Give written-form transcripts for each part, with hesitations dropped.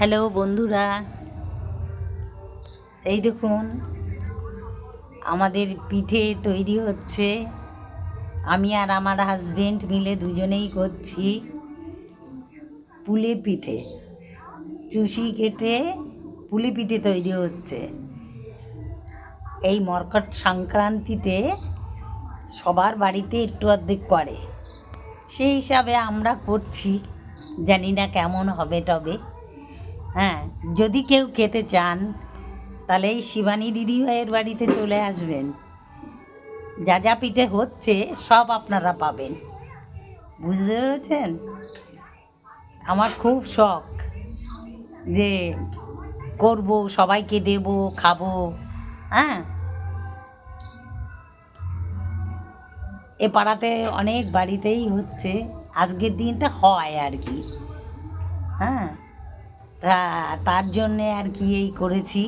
Hello বন্ধুরা, এই দেখুন আমাদের পিঠে তৈরি হচ্ছে। আমি আর আমার হাজবেন্ড মিলে দুজনেই করছি পুলি পিঠে। চুষি কেটে পুলি পিঠে তৈরি হচ্ছে। এই মকর সংক্রান্তিতে সবার বাড়িতে একটু অর্ধেক করে, সেই হিসাবে আমরা করছি। জানি না কেমন হবে, তবে হ্যাঁ, যদি কেউ খেতে চান তাহলে এই শিবানী দিদিভাইয়ের বাড়িতে চলে আসবেন। যা যা পিঠে হচ্ছে সব আপনারা পাবেন, বুঝতে পেরেছেন? আমার খুব শখ যে করব, সবাইকে দেব, খাবো। হ্যাঁ, এ পাড়াতে অনেক বাড়িতেই হচ্ছে, আজকের দিনটা হয় আর কি। হ্যাঁ, তার জন্যে আর কি এই করেছি।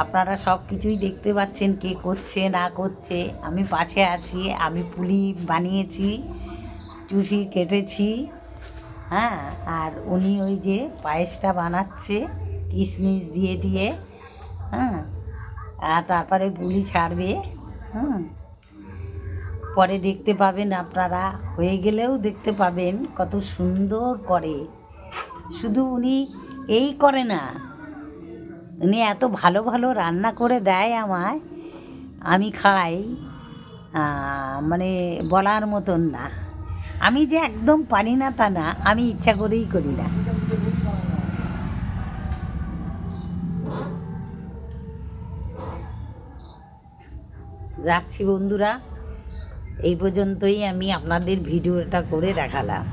আপনারা সব কিছুই দেখতে পাচ্ছেন, কে করছে না করছে। আমি পাশে আছি, আমি পুলি বানিয়েছি, চুষি কেটেছি। হ্যাঁ, আর উনি ওই যে পায়েসটা বানাচ্ছে কিশমিশ দিয়ে দিয়ে। হ্যাঁ, আর তারপরে পুলি ছাড়বে। হুম, পরে দেখতে পাবেন আপনারা, হয়ে গেলেও দেখতে পাবেন কত সুন্দর করে। শুধু উনি এই করে না, উনি এত ভালো ভালো রান্না করে দেয় আমায়, আমি খাই, মানে বলার মতন না। আমি যে একদম পারি না তা না, আমি ইচ্ছা করেই করি না। রাখছি বন্ধুরা, এই পর্যন্তই আমি আপনাদের ভিডিওটা করে দেখালাম।